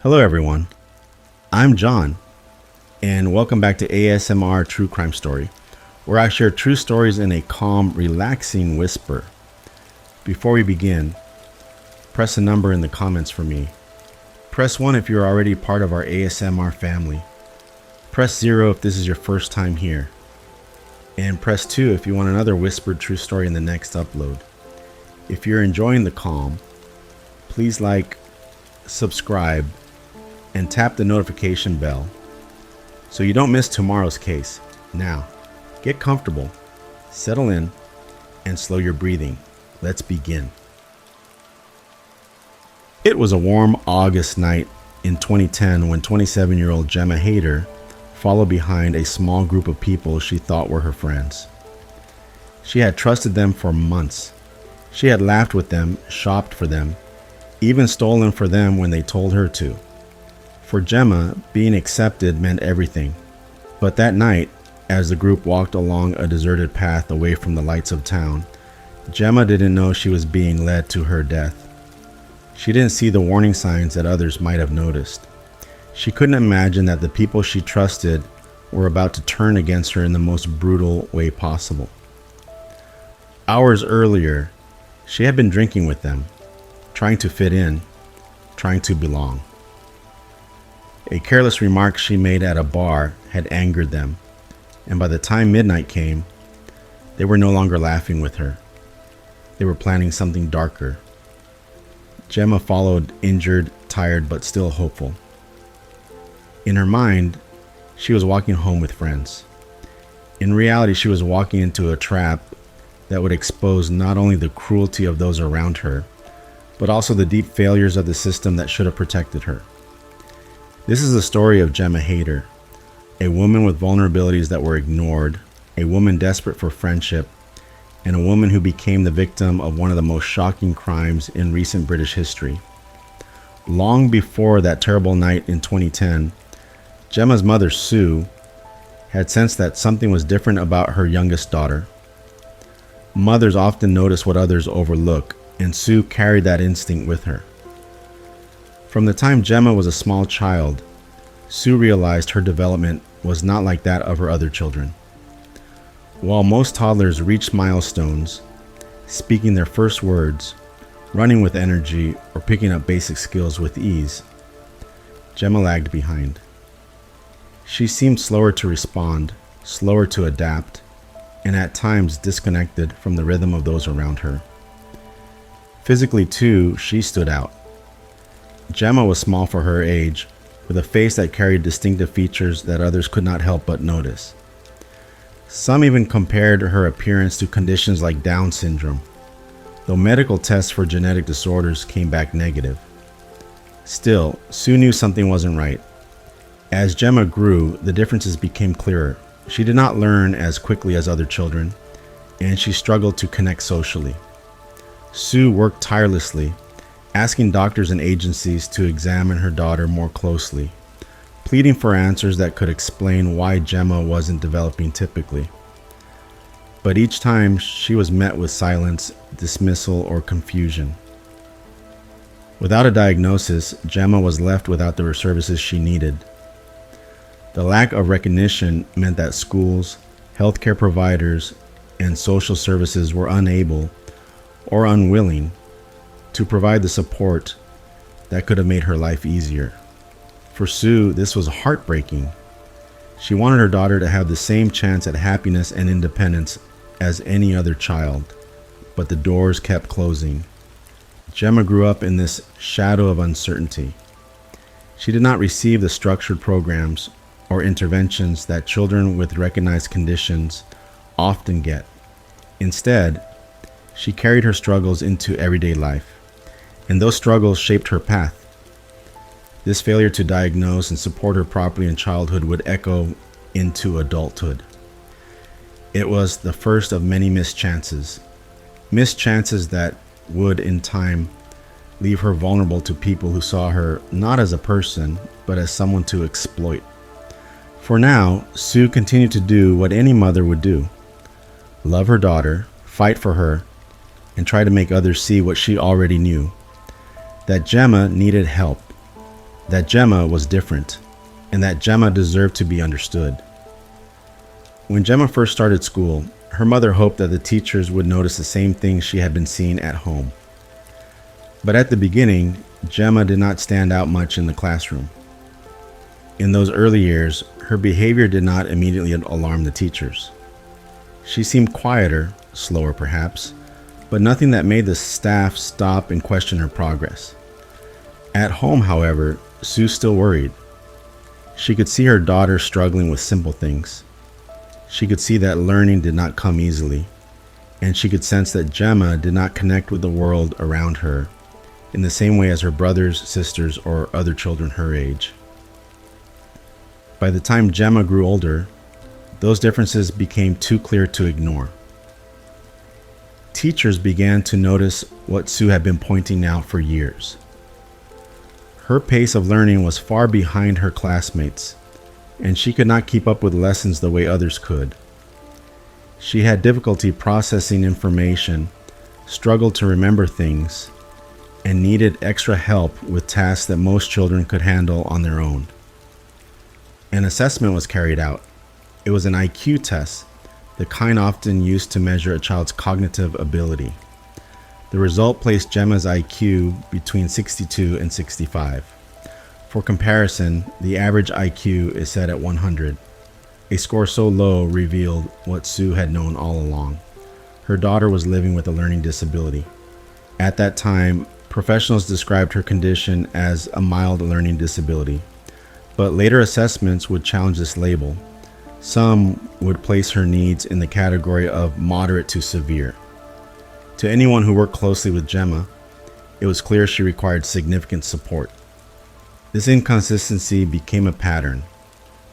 Hello, everyone. I'm John, and welcome back to ASMR True Crime Story, where I share true stories in a calm, relaxing whisper. Before we begin, press a number in the comments for me. Press 1 if you're already part of our ASMR family. Press 0 if this is your first time here. And press 2 if you want another whispered true story in the next upload. If you're enjoying the calm, please like, subscribe, and tap the notification bell so you don't miss tomorrow's case. Now, get comfortable, settle in, and slow your breathing. Let's begin. It was a warm August night in 2010 when 27-year-old Gemma Hayter followed behind a small group of people she thought were her friends. She had trusted them for months. She had laughed with them, shopped for them, even stolen for them when they told her to. For Gemma, being accepted meant everything. But that night, as the group walked along a deserted path away from the lights of town, Gemma didn't know she was being led to her death. She didn't see the warning signs that others might have noticed. She couldn't imagine that the people she trusted were about to turn against her in the most brutal way possible. Hours earlier, she had been drinking with them, trying to fit in, trying to belong. A careless remark she made at a bar had angered them, and by the time midnight came, they were no longer laughing with her. They were planning something darker. Gemma followed, injured, tired, but still hopeful. In her mind, she was walking home with friends. In reality, she was walking into a trap that would expose not only the cruelty of those around her, but also the deep failures of the system that should have protected her. This is the story of Gemma Hayter, a woman with vulnerabilities that were ignored, a woman desperate for friendship, and a woman who became the victim of one of the most shocking crimes in recent British history. Long before that terrible night in 2010, Gemma's mother, Sue, had sensed that something was different about her youngest daughter. Mothers often notice what others overlook, and Sue carried that instinct with her. From the time Gemma was a small child, Sue realized her development was not like that of her other children. While most toddlers reached milestones, speaking their first words, running with energy, or picking up basic skills with ease, Gemma lagged behind. She seemed slower to respond, slower to adapt, and at times disconnected from the rhythm of those around her. Physically too, she stood out. Gemma was small for her age, with a face that carried distinctive features that others could not help but notice. Some even compared her appearance to conditions like Down syndrome, though medical tests for genetic disorders came back negative. Still, Sue knew something wasn't right. As Gemma grew, the differences became clearer. She did not learn as quickly as other children, and she struggled to connect socially. Sue worked tirelessly, asking doctors and agencies to examine her daughter more closely, pleading for answers that could explain why Gemma wasn't developing typically. But each time she was met with silence, dismissal, or confusion. Without a diagnosis, Gemma was left without the services she needed. The lack of recognition meant that schools, healthcare providers, and social services were unable or unwilling to provide the support that could have made her life easier. For Sue, this was heartbreaking. She wanted her daughter to have the same chance at happiness and independence as any other child, but the doors kept closing. Gemma grew up in this shadow of uncertainty. She did not receive the structured programs or interventions that children with recognized conditions often get. Instead, she carried her struggles into everyday life, and those struggles shaped her path. This failure to diagnose and support her properly in childhood would echo into adulthood. It was the first of many missed chances that would, in time, leave her vulnerable to people who saw her not as a person, but as someone to exploit. For now, Sue continued to do what any mother would do: love her daughter, fight for her, and try to make others see what she already knew: that Gemma needed help. that Gemma was different, and that Gemma deserved to be understood. When Gemma first started school, her mother hoped that the teachers would notice the same things she had been seeing at home. But at the beginning, Gemma did not stand out much in the classroom. In those early years, her behavior did not immediately alarm the teachers. She seemed quieter, slower perhaps, but nothing that made the staff stop and question her progress. At home, however, Sue still worried. She could see her daughter struggling with simple things. She could see that learning did not come easily, and she could sense that Gemma did not connect with the world around her in the same way as her brothers, sisters, or other children her age. By the time Gemma grew older, those differences became too clear to ignore. Teachers began to notice what Sue had been pointing out for years. Her pace of learning was far behind her classmates, and she could not keep up with lessons the way others could. She had difficulty processing information, struggled to remember things, and needed extra help with tasks that most children could handle on their own. An assessment was carried out. It was an IQ test, the kind often used to measure a child's cognitive ability. The result placed Gemma's IQ between 62 and 65. For comparison, the average IQ is set at 100. A score so low revealed what Sue had known all along. Her daughter was living with a learning disability. At that time, professionals described her condition as a mild learning disability, but later assessments would challenge this label. Some would place her needs in the category of moderate to severe. To anyone who worked closely with Gemma, it was clear she required significant support. This inconsistency became a pattern.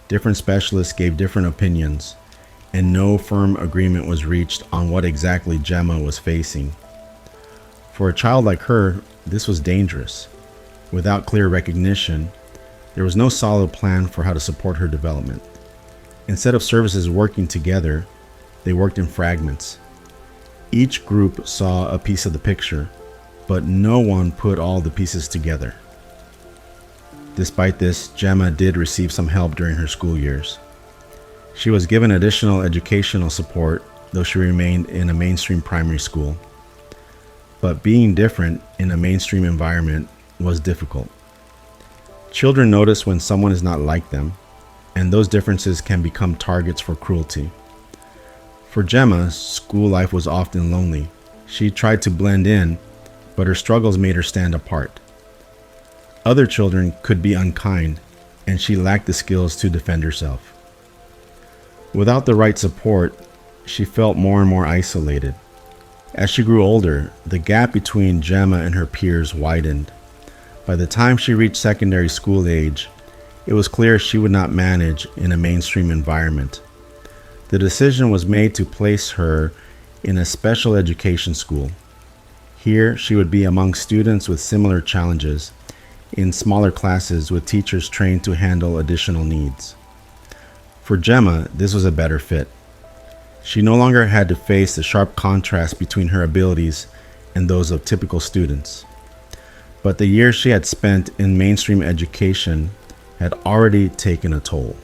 Different specialists gave different opinions, and no firm agreement was reached on what exactly Gemma was facing. For a child like her, this was dangerous. Without clear recognition, there was no solid plan for how to support her development. Instead of services working together, they worked in fragments. Each group saw a piece of the picture, but no one put all the pieces together. Despite this, Gemma did receive some help during her school years. She was given additional educational support, though she remained in a mainstream primary school. But being different in a mainstream environment was difficult. Children notice when someone is not like them, and those differences can become targets for cruelty. For Gemma, school life was often lonely. She tried to blend in, but her struggles made her stand apart. Other children could be unkind, and she lacked the skills to defend herself. Without the right support, she felt more and more isolated. As she grew older, the gap between Gemma and her peers widened. By the time she reached secondary school age, it was clear she would not manage in a mainstream environment. The decision was made to place her in a special education school. Here, she would be among students with similar challenges, in smaller classes with teachers trained to handle additional needs. For Gemma, this was a better fit. She no longer had to face the sharp contrast between her abilities and those of typical students. But the years she had spent in mainstream education had already taken a toll.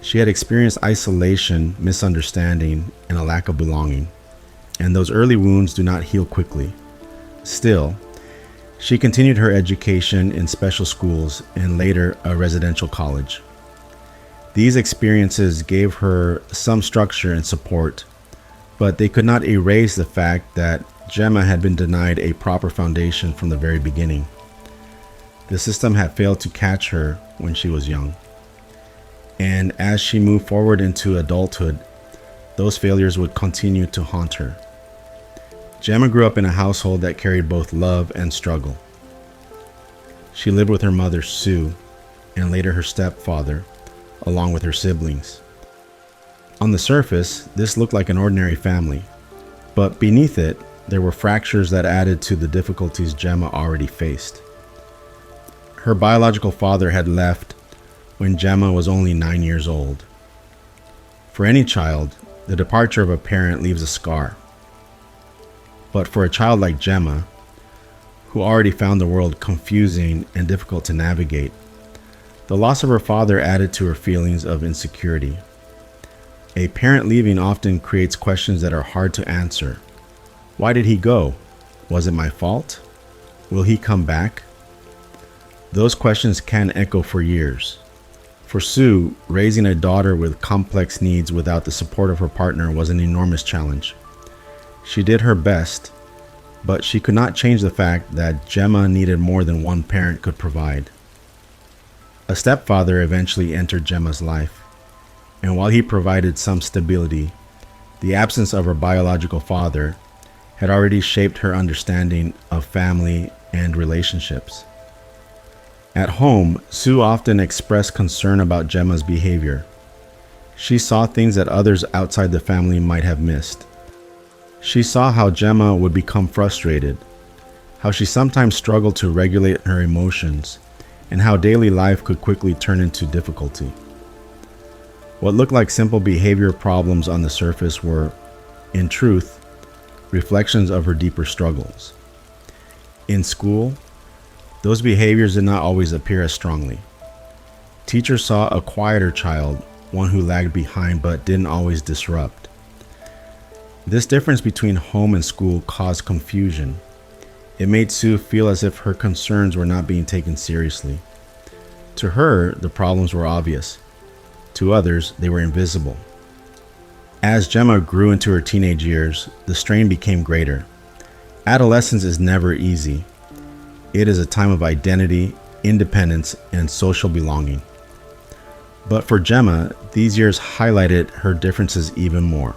She had experienced isolation, misunderstanding, and a lack of belonging, and those early wounds do not heal quickly. Still, she continued her education in special schools and later a residential college. These experiences gave her some structure and support, but they could not erase the fact that Gemma had been denied a proper foundation from the very beginning. The system had failed to catch her when she was young. And as she moved forward into adulthood, those failures would continue to haunt her. Gemma grew up in a household that carried both love and struggle. She lived with her mother, Sue, and later her stepfather, along with her siblings. On the surface, this looked like an ordinary family, but beneath it, there were fractures that added to the difficulties Gemma already faced. Her biological father had left when Gemma was only 9 years old. For any child, the departure of a parent leaves a scar. But for a child like Gemma, who already found the world confusing and difficult to navigate. The loss of her father added to her feelings of insecurity. A parent leaving often creates questions that are hard to answer. Why did he go? Was it my fault? Will he come back? Those questions can echo for years. For Sue, raising a daughter with complex needs without the support of her partner was an enormous challenge. She did her best, but she could not change the fact that Gemma needed more than one parent could provide. A stepfather eventually entered Gemma's life, and while he provided some stability, the absence of her biological father had already shaped her understanding of family and relationships. At home, Sue often expressed concern about Gemma's behavior. She saw things that others outside the family might have missed. She saw how Gemma would become frustrated, how she sometimes struggled to regulate her emotions, and how daily life could quickly turn into difficulty. What looked like simple behavior problems on the surface were, in truth, reflections of her deeper struggles. In school, those behaviors did not always appear as strongly. Teachers saw a quieter child, one who lagged behind but didn't always disrupt. This difference between home and school caused confusion. It made Sue feel as if her concerns were not being taken seriously. To her, the problems were obvious. To others, they were invisible. As Gemma grew into her teenage years, the strain became greater. Adolescence is never easy. It is a time of identity, independence, and social belonging. But for Gemma, these years highlighted her differences even more.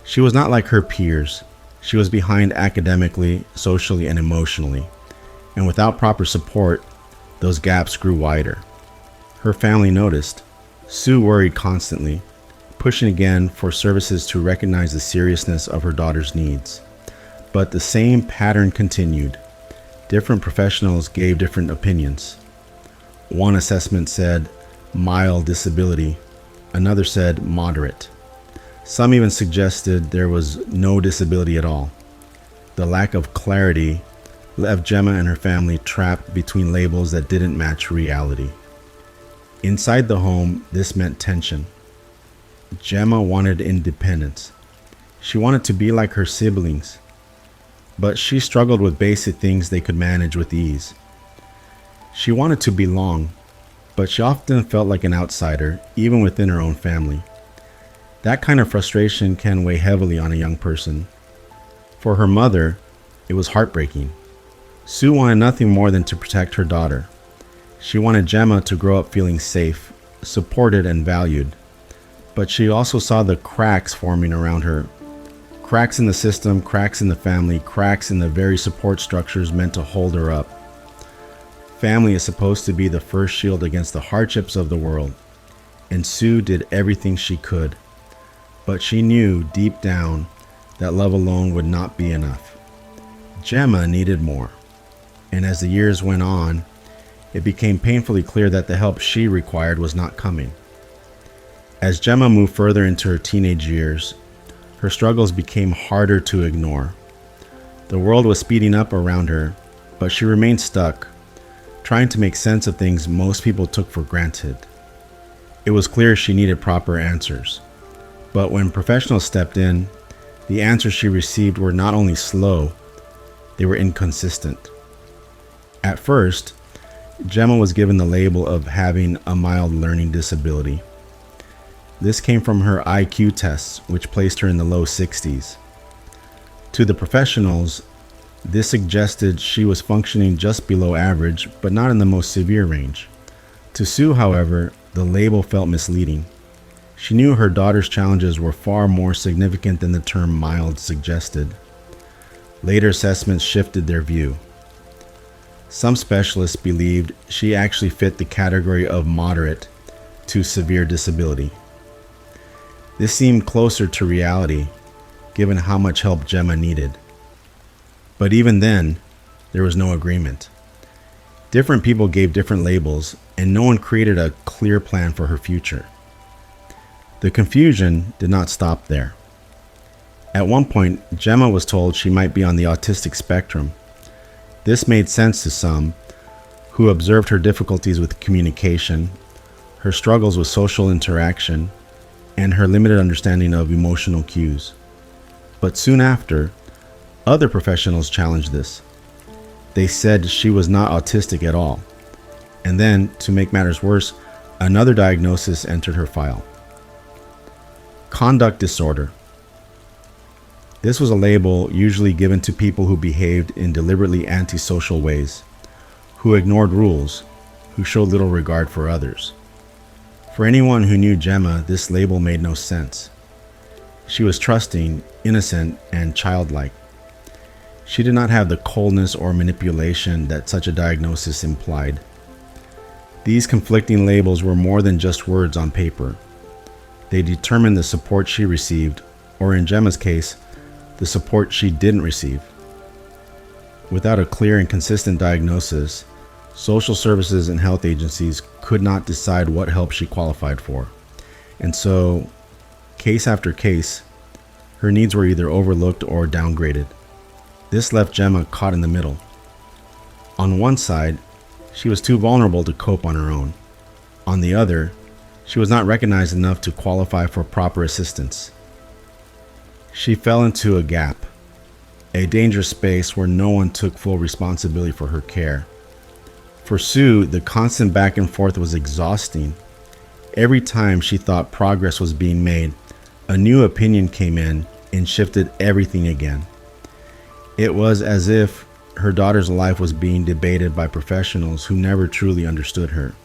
She was not like her peers. She was behind academically, socially, and emotionally. And without proper support, those gaps grew wider. Her family noticed. Sue worried constantly, pushing again for services to recognize the seriousness of her daughter's needs. But the same pattern continued. Different professionals gave different opinions. One assessment said mild disability, another said moderate. Some even suggested there was no disability at all. The lack of clarity left Gemma and her family trapped between labels that didn't match reality. Inside the home, this meant tension. Gemma wanted independence. She wanted to be like her siblings, but she struggled with basic things they could manage with ease. She wanted to belong, but she often felt like an outsider, even within her own family. That kind of frustration can weigh heavily on a young person. For her mother, it was heartbreaking. Sue wanted nothing more than to protect her daughter. She wanted Gemma to grow up feeling safe, supported, and valued. But she also saw the cracks forming around her. Cracks in the system, cracks in the family, cracks in the very support structures meant to hold her up. Family is supposed to be the first shield against the hardships of the world, and Sue did everything she could. But she knew deep down that love alone would not be enough. Gemma needed more, and as the years went on, it became painfully clear that the help she required was not coming. As Gemma moved further into her teenage years, her struggles became harder to ignore. The world was speeding up around her, but she remained stuck, trying to make sense of things most people took for granted. It was clear she needed proper answers. But when professionals stepped in, the answers she received were not only slow, they were inconsistent. At first, Gemma was given the label of having a mild learning disability. This came from her IQ tests, which placed her in the low 60s. To the professionals, this suggested she was functioning just below average, but not in the most severe range. To Sue, however, the label felt misleading. She knew her daughter's challenges were far more significant than the term mild suggested. Later assessments shifted their view. Some specialists believed she actually fit the category of moderate to severe disability. This seemed closer to reality, given how much help Gemma needed. But even then, there was no agreement. Different people gave different labels, and no one created a clear plan for her future. The confusion did not stop there. At one point, Gemma was told she might be on the autistic spectrum. This made sense to some who observed her difficulties with communication, her struggles with social interaction, and her limited understanding of emotional cues. But soon after, other professionals challenged this. They said she was not autistic at all. And then, to make matters worse, another diagnosis entered her file. Conduct disorder. This was a label usually given to people who behaved in deliberately antisocial ways, who ignored rules, who showed little regard for others. For anyone who knew Gemma, this label made no sense. She was trusting, innocent, and childlike. She did not have the coldness or manipulation that such a diagnosis implied. These conflicting labels were more than just words on paper. They determined the support she received, or in Gemma's case, the support she didn't receive. Without a clear and consistent diagnosis, social services and health agencies could not decide what help she qualified for. And so, case after case, her needs were either overlooked or downgraded. This left Gemma caught in the middle. On one side, she was too vulnerable to cope on her own. On the other, she was not recognized enough to qualify for proper assistance. She fell into a gap, a dangerous space where no one took full responsibility for her care. For Sue, the constant back and forth was exhausting. Every time she thought progress was being made, a new opinion came in and shifted everything again. It was as if her daughter's life was being debated by professionals who never truly understood her.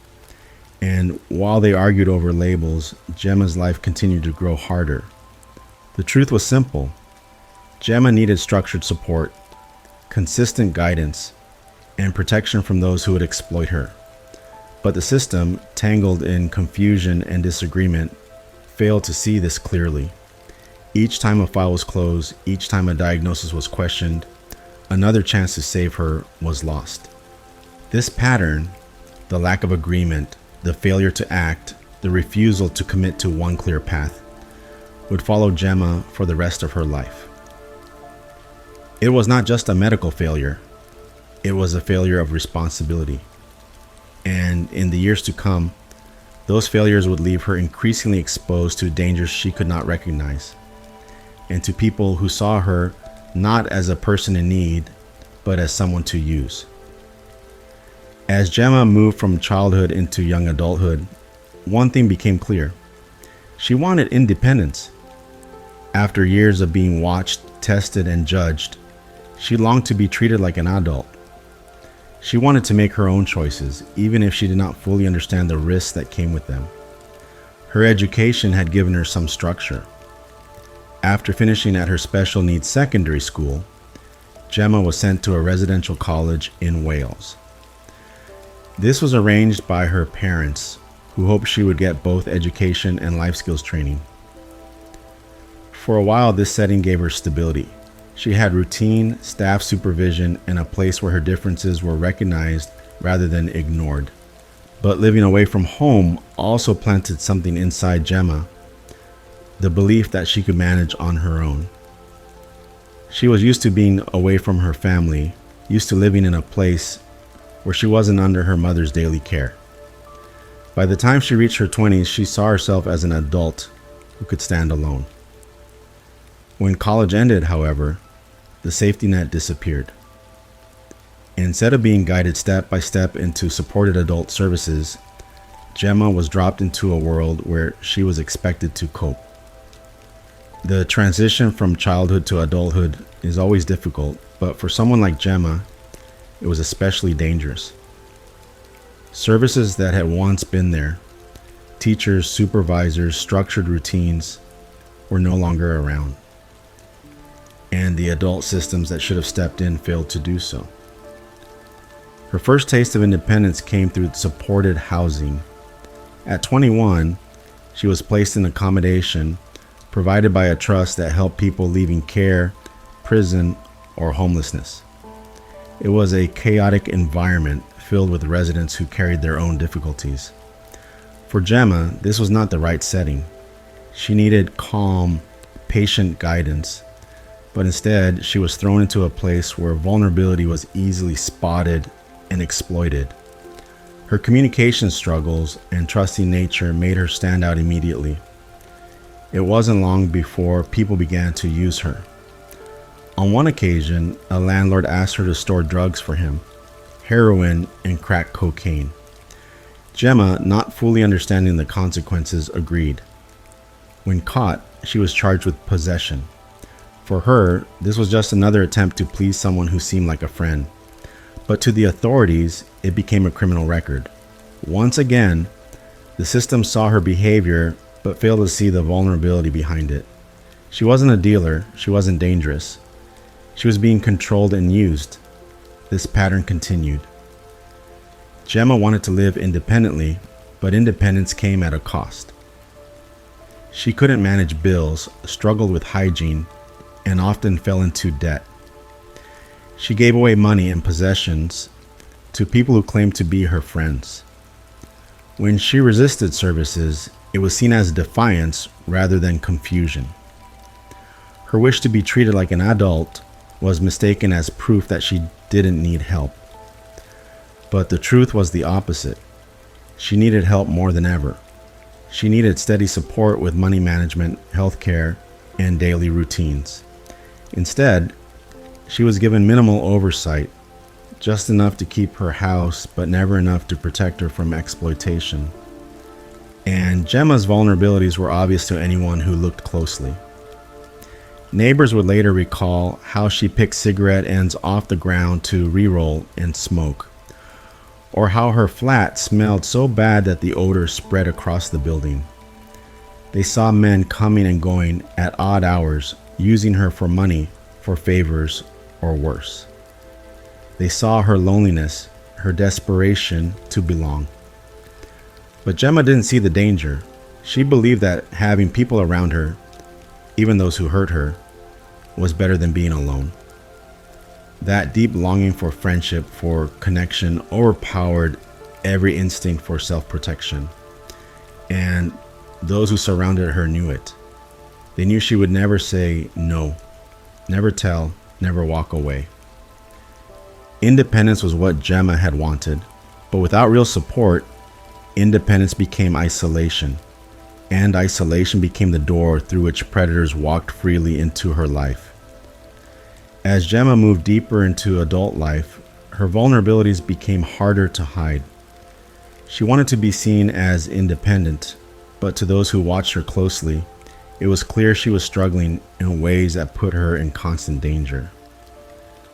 And while they argued over labels, Gemma's life continued to grow harder. The truth was simple. Gemma needed structured support, consistent guidance, and protection from those who would exploit her. But the system, tangled in confusion and disagreement, failed to see this clearly. Each time a file was closed, each time a diagnosis was questioned, another chance to save her was lost. This pattern, the lack of agreement, the failure to act, the refusal to commit to one clear path, would follow Gemma for the rest of her life. It was not just a medical failure, it was a failure of responsibility. And in the years to come, those failures would leave her increasingly exposed to dangers she could not recognize, and to people who saw her not as a person in need, but as someone to use. As Gemma moved from childhood into young adulthood, one thing became clear. She wanted independence. After years of being watched, tested, and judged, she longed to be treated like an adult. She wanted to make her own choices, even if she did not fully understand the risks that came with them. Her education had given her some structure. After finishing at her special needs secondary school, Gemma was sent to a residential college in Wales. This was arranged by her parents, who hoped she would get both education and life skills training. For a while, this setting gave her stability. She had routine, staff supervision, and a place where her differences were recognized rather than ignored. But living away from home also planted something inside Gemma, the belief that she could manage on her own. She was used to being away from her family, used to living in a place where she wasn't under her mother's daily care. By the time she reached her 20s, she saw herself as an adult who could stand alone. When college ended, however, the safety net disappeared. Instead of being guided step by step into supported adult services, Gemma was dropped into a world where she was expected to cope. The transition from childhood to adulthood is always difficult, but for someone like Gemma, it was especially dangerous. Services that had once been there, teachers, supervisors, structured routines, were no longer around. And the adult systems that should have stepped in failed to do so. Her first taste of independence came through supported housing. At 21, she was placed in accommodation provided by a trust that helped people leaving care, prison, or homelessness. It was a chaotic environment filled with residents who carried their own difficulties. For Gemma, this was not the right setting. She needed calm, patient guidance, but instead she was thrown into a place where vulnerability was easily spotted and exploited. Her communication struggles and trusting nature made her stand out immediately. It wasn't long before people began to use her. On one occasion, a landlord asked her to store drugs for him, heroin and crack cocaine. Gemma, not fully understanding the consequences, agreed. When caught, she was charged with possession. For her, this was just another attempt to please someone who seemed like a friend. But to the authorities, it became a criminal record. Once again, the system saw her behavior but failed to see the vulnerability behind it. She wasn't a dealer, she wasn't dangerous. She was being controlled and used. This pattern continued. Gemma wanted to live independently, but independence came at a cost. She couldn't manage bills, struggled with hygiene, and often fell into debt. She gave away money and possessions to people who claimed to be her friends. When she resisted services, it was seen as defiance rather than confusion. Her wish to be treated like an adult was mistaken as proof that she didn't need help. But the truth was the opposite. She needed help more than ever. She needed steady support with money management, healthcare, and daily routines. Instead, she was given minimal oversight, just enough to keep her house, but never enough to protect her from exploitation. And Gemma's vulnerabilities were obvious to anyone who looked closely. Neighbors would later recall how she picked cigarette ends off the ground to re-roll and smoke, or how her flat smelled so bad that the odor spread across the building. They saw men coming and going at odd hours, using her for money, for favors, or worse. They saw her loneliness, her desperation to belong. But Gemma didn't see the danger. She believed that having people around her, even those who hurt her, was better than being alone. That deep longing for friendship, for connection, overpowered every instinct for self-protection. And those who surrounded her knew it. They knew she would never say no, never tell, never walk away. Independence was what Gemma had wanted, but without real support, independence became isolation, and isolation became the door through which predators walked freely into her life. As Gemma moved deeper into adult life, her vulnerabilities became harder to hide. She wanted to be seen as independent, but to those who watched her closely, it was clear she was struggling in ways that put her in constant danger.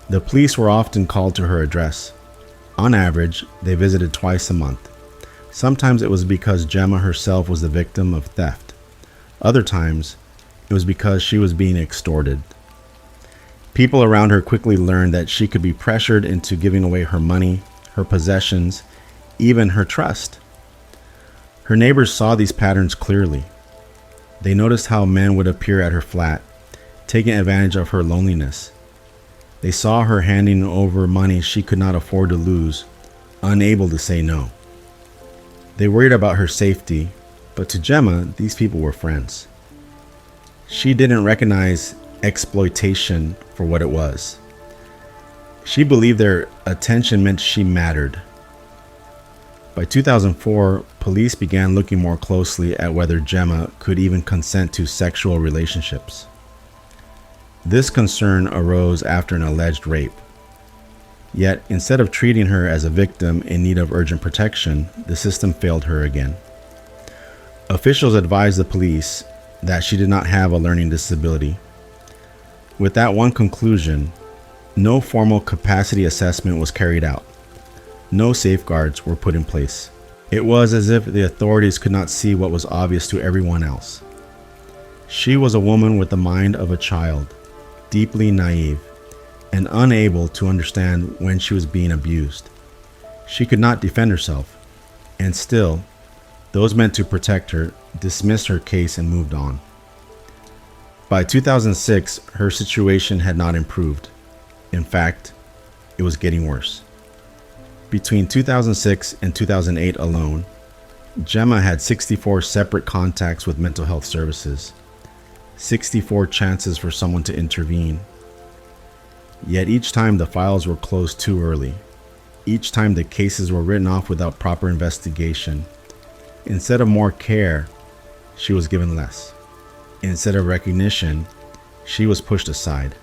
The police were often called to her address. On average, they visited twice a month. Sometimes it was because Gemma herself was the victim of theft. Other times, it was because she was being extorted. People around her quickly learned that she could be pressured into giving away her money, her possessions, even her trust. Her neighbors saw these patterns clearly. They noticed how men would appear at her flat, taking advantage of her loneliness. They saw her handing over money she could not afford to lose, unable to say no. They worried about her safety, but to Gemma, these people were friends. She didn't recognize exploitation for what it was. She believed their attention meant she mattered. By 2004, police began looking more closely at whether Gemma could even consent to sexual relationships. This concern arose after an alleged rape. Yet, instead of treating her as a victim in need of urgent protection, the system failed her again. Officials advised the police that she did not have a learning disability. With that one conclusion, no formal capacity assessment was carried out. No safeguards were put in place. It was as if the authorities could not see what was obvious to everyone else. She was a woman with the mind of a child, deeply naive, and unable to understand when she was being abused. She could not defend herself, and still, those meant to protect her dismissed her case and moved on. By 2006, her situation had not improved. In fact, it was getting worse. Between 2006 and 2008 alone, Gemma had 64 separate contacts with mental health services. 64 chances for someone to intervene. Yet each time the files were closed too early. Each time the cases were written off without proper investigation. Instead of more care, she was given less. Instead of recognition, she was pushed aside.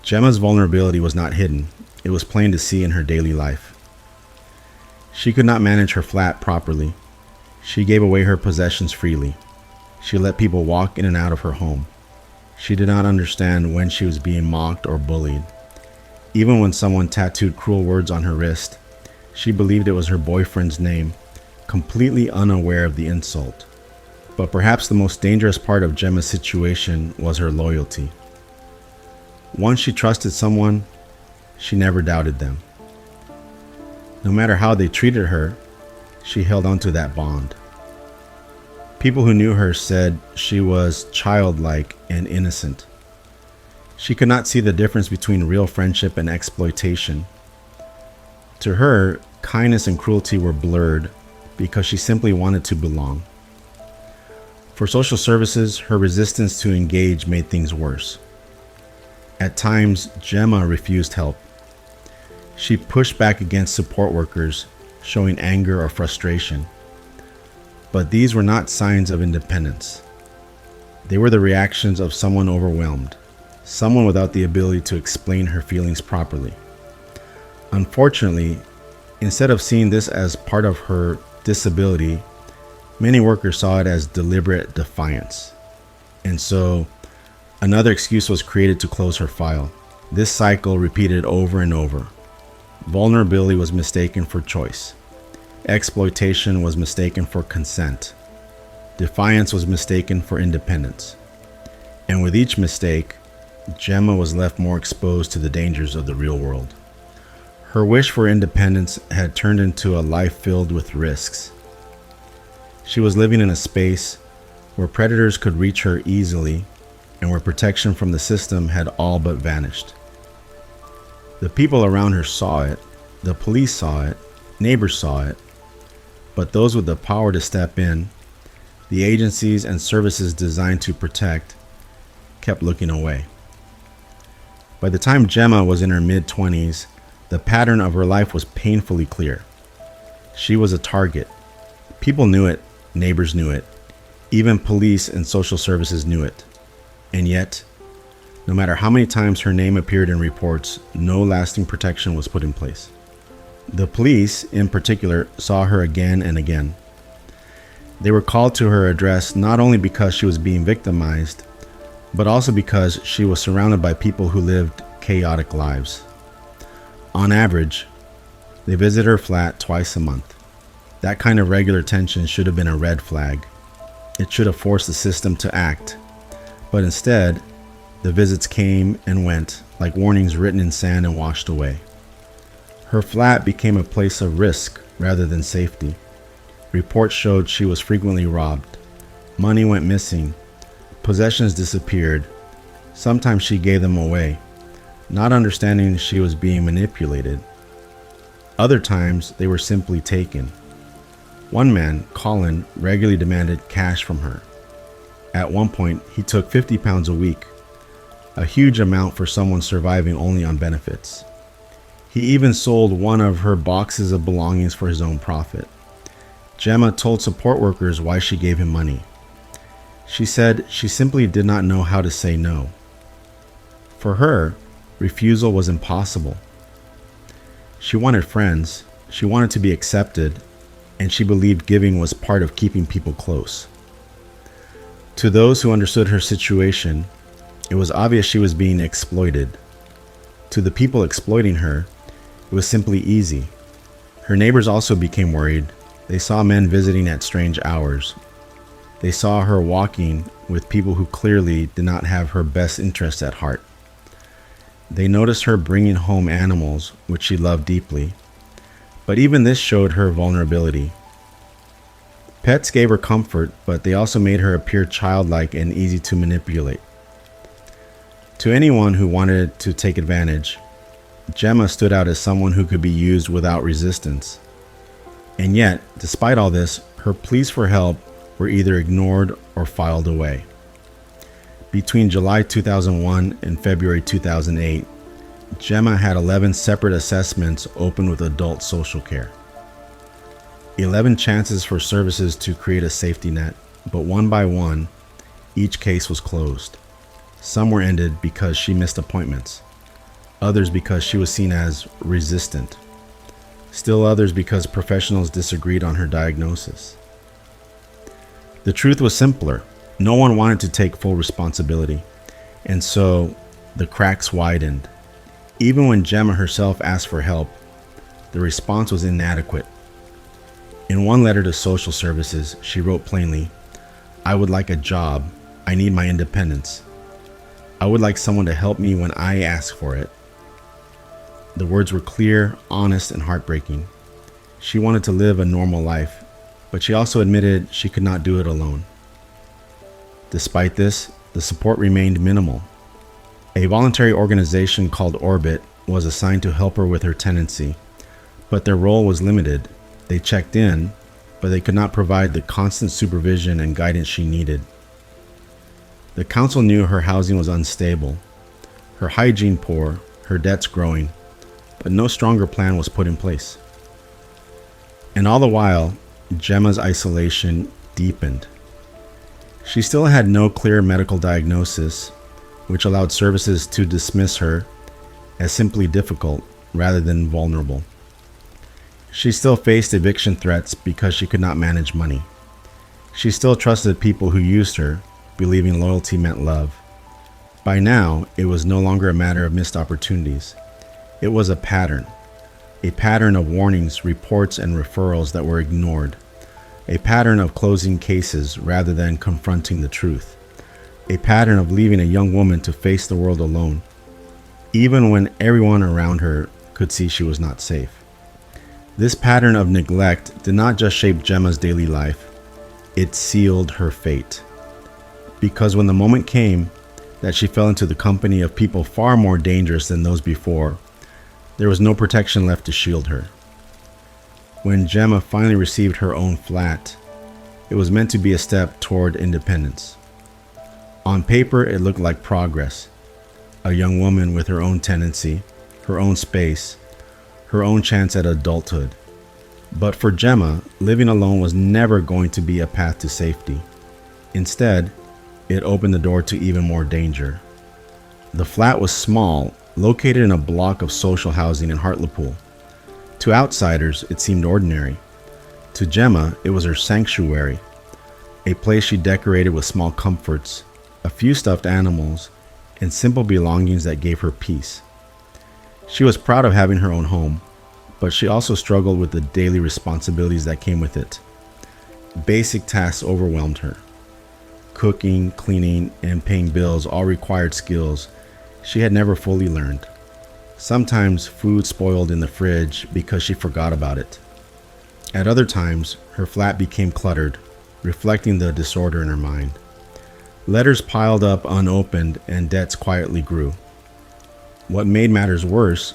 Gemma's vulnerability was not hidden. It was plain to see in her daily life. She could not manage her flat properly. She gave away her possessions freely. She let people walk in and out of her home. She did not understand when she was being mocked or bullied. Even when someone tattooed cruel words on her wrist, she believed it was her boyfriend's name, completely unaware of the insult. But perhaps the most dangerous part of Gemma's situation was her loyalty. Once she trusted someone, she never doubted them. No matter how they treated her, she held on to that bond. People who knew her said she was childlike and innocent. She could not see the difference between real friendship and exploitation. To her, kindness and cruelty were blurred because she simply wanted to belong. For social services, her resistance to engage made things worse. At times, Gemma refused help. She pushed back against support workers, showing anger or frustration. But these were not signs of independence. They were the reactions of someone overwhelmed, someone without the ability to explain her feelings properly. Unfortunately, instead of seeing this as part of her disability, many workers saw it as deliberate defiance. And so, another excuse was created to close her file. This cycle repeated over and over. Vulnerability was mistaken for choice. Exploitation was mistaken for consent. Defiance was mistaken for independence. And with each mistake, Gemma was left more exposed to the dangers of the real world. Her wish for independence had turned into a life filled with risks. She was living in a space where predators could reach her easily and where protection from the system had all but vanished. The people around her saw it, the police saw it, neighbors saw it, but those with the power to step in, the agencies and services designed to protect, kept looking away. By the time Gemma was in her mid-20s, the pattern of her life was painfully clear. She was a target. People knew it, neighbors knew it, even police and social services knew it. And yet, no matter how many times her name appeared in reports, no lasting protection was put in place. The police, in particular, saw her again and again. They were called to her address not only because she was being victimized, but also because she was surrounded by people who lived chaotic lives. On average, they visited her flat twice a month. That kind of regular attention should have been a red flag. It should have forced the system to act. But instead, the visits came and went like warnings written in sand and washed away. Her flat became a place of risk rather than safety. Reports showed she was frequently robbed. Money went missing. Possessions disappeared. Sometimes she gave them away, not understanding she was being manipulated. Other times, they were simply taken. One man, Colin, regularly demanded cash from her. At one point, he took 50 pounds a week, a huge amount for someone surviving only on benefits. He even sold one of her boxes of belongings for his own profit. Gemma told support workers why she gave him money. She said she simply did not know how to say no. For her, refusal was impossible. She wanted friends, she wanted to be accepted, and she believed giving was part of keeping people close. To those who understood her situation, it was obvious she was being exploited. To the people exploiting her, it was simply easy. Her neighbors also became worried. They saw men visiting at strange hours. They saw her walking with people who clearly did not have her best interests at heart. They noticed her bringing home animals, which she loved deeply. But even this showed her vulnerability. Pets gave her comfort, but they also made her appear childlike and easy to manipulate. To anyone who wanted to take advantage, Gemma stood out as someone who could be used without resistance. And yet, despite all this, her pleas for help were either ignored or filed away. Between July 2001 and February 2008, Gemma had 11 separate assessments open with adult social care. 11 chances for services to create a safety net, but one by one, each case was closed. Some were ended because she missed appointments, others because she was seen as resistant, still others because professionals disagreed on her diagnosis. The truth was simpler. No one wanted to take full responsibility, and so the cracks widened. Even when Gemma herself asked for help, the response was inadequate. In one letter to social services, she wrote plainly, "I would like a job. I need my independence. I would like someone to help me when I ask for it." The words were clear, honest, and heartbreaking. She wanted to live a normal life, but she also admitted she could not do it alone. Despite this, the support remained minimal. A voluntary organization called Orbit was assigned to help her with her tenancy, but their role was limited. They checked in, but they could not provide the constant supervision and guidance she needed. The council knew her housing was unstable, her hygiene poor, her debts growing, but no stronger plan was put in place. And all the while, Gemma's isolation deepened. She still had no clear medical diagnosis, which allowed services to dismiss her as simply difficult rather than vulnerable. She still faced eviction threats because she could not manage money. She still trusted people who used her, believing loyalty meant love. By now, it was no longer a matter of missed opportunities. It was a pattern of warnings, reports, and referrals that were ignored. A pattern of closing cases rather than confronting the truth. A pattern of leaving a young woman to face the world alone, even when everyone around her could see she was not safe. This pattern of neglect did not just shape Gemma's daily life, it sealed her fate. Because when the moment came that she fell into the company of people far more dangerous than those before, there was no protection left to shield her. When Gemma finally received her own flat, it was meant to be a step toward independence. On paper, it looked like progress. A young woman with her own tenancy, her own space, her own chance at adulthood. But for Gemma, living alone was never going to be a path to safety. Instead, it opened the door to even more danger. The flat was small, located in a block of social housing in Hartlepool. To outsiders, it seemed ordinary. To Gemma, it was her sanctuary, a place she decorated with small comforts, a few stuffed animals, and simple belongings that gave her peace. She was proud of having her own home, but she also struggled with the daily responsibilities that came with it. Basic tasks overwhelmed her. Cooking, cleaning, and paying bills all required skills she had never fully learned. Sometimes food spoiled in the fridge because she forgot about it. At other times, her flat became cluttered, reflecting the disorder in her mind. Letters piled up unopened and debts quietly grew. What made matters worse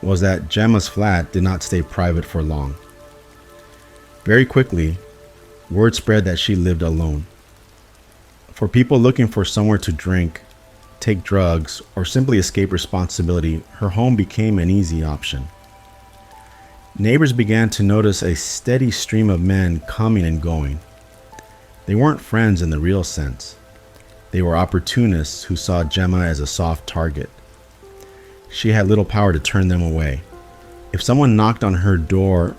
was that Gemma's flat did not stay private for long. Very quickly, word spread that she lived alone. For people looking for somewhere to drink, take drugs, or simply escape responsibility, her home became an easy option. Neighbors began to notice a steady stream of men coming and going. They weren't friends in the real sense. They were opportunists who saw Gemma as a soft target. She had little power to turn them away. If someone knocked on her door,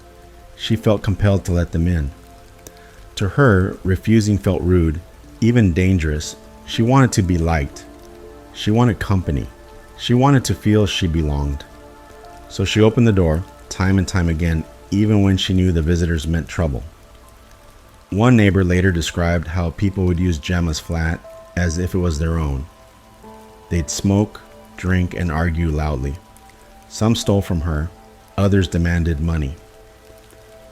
she felt compelled to let them in. To her, refusing felt rude, even dangerous. She wanted to be liked. She wanted company. She wanted to feel she belonged. So she opened the door, time and time again, even when she knew the visitors meant trouble. One neighbor later described how people would use Gemma's flat as if it was their own. They'd smoke, drink, and argue loudly. Some stole from her, others demanded money.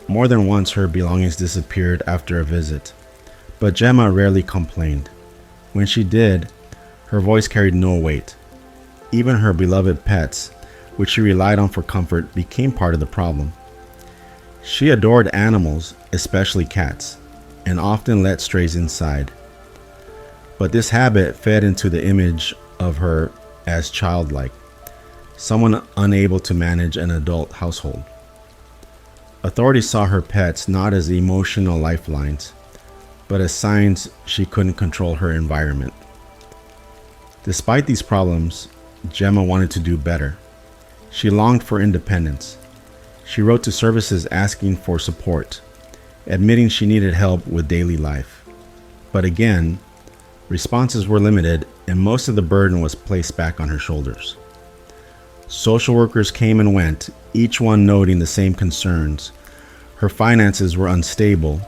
More than once her belongings disappeared after a visit, but Gemma rarely complained. When she did, her voice carried no weight. Even her beloved pets, which she relied on for comfort, became part of the problem. She adored animals, especially cats, and often let strays inside. But this habit fed into the image of her as childlike, someone unable to manage an adult household. Authorities saw her pets not as emotional lifelines, but as signs she couldn't control her environment. Despite these problems, Gemma wanted to do better. She longed for independence. She wrote to services asking for support, admitting she needed help with daily life. But again, responses were limited and most of the burden was placed back on her shoulders. Social workers came and went, each one noting the same concerns. Her finances were unstable,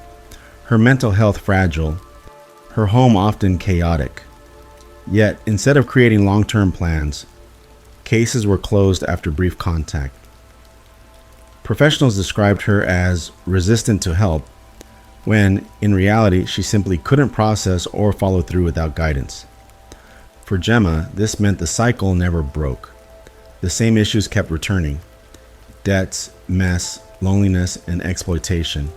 her mental health fragile, her home often chaotic. Yet, instead of creating long-term plans, cases were closed after brief contact. Professionals described her as resistant to help, when, in reality, she simply couldn't process or follow through without guidance. For Gemma, this meant the cycle never broke. The same issues kept returning: debts, mess, loneliness, and exploitation.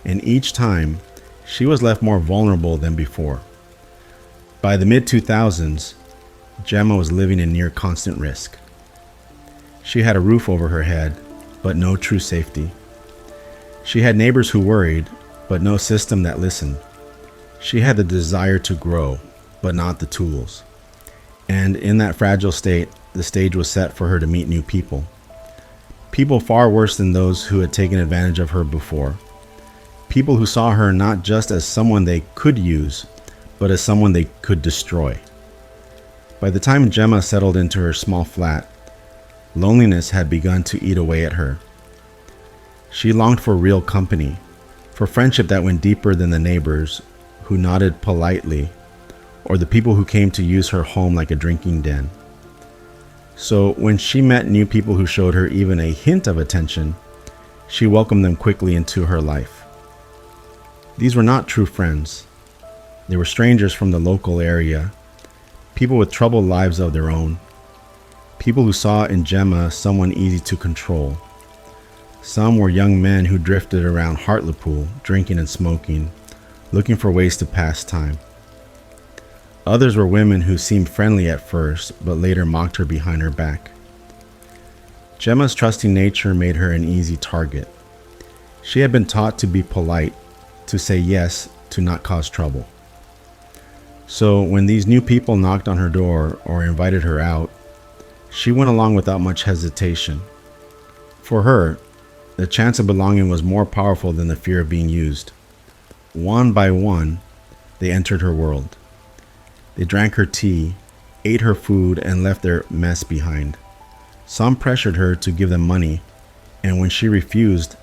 And each time, she was left more vulnerable than before. By the mid-2000s, Gemma was living in near constant risk. She had a roof over her head, but no true safety. She had neighbors who worried, but no system that listened. She had the desire to grow, but not the tools. And in that fragile state, the stage was set for her to meet new people. People far worse than those who had taken advantage of her before. People who saw her not just as someone they could use, but as someone they could destroy. By the time Gemma settled into her small flat, loneliness had begun to eat away at her. She longed for real company, for friendship that went deeper than the neighbors who nodded politely, or the people who came to use her home like a drinking den. So when she met new people who showed her even a hint of attention, she welcomed them quickly into her life. These were not true friends. They were strangers from the local area, people with troubled lives of their own, people who saw in Gemma someone easy to control. Some were young men who drifted around Hartlepool, drinking and smoking, looking for ways to pass time. Others were women who seemed friendly at first, but later mocked her behind her back. Gemma's trusting nature made her an easy target. She had been taught to be polite, to say yes, to not cause trouble. So when these new people knocked on her door or invited her out, she went along without much hesitation. For her, the chance of belonging was more powerful than the fear of being used. One by one, they entered her world. They drank her tea, ate her food, and left their mess behind. Some pressured her to give them money, and when she refused,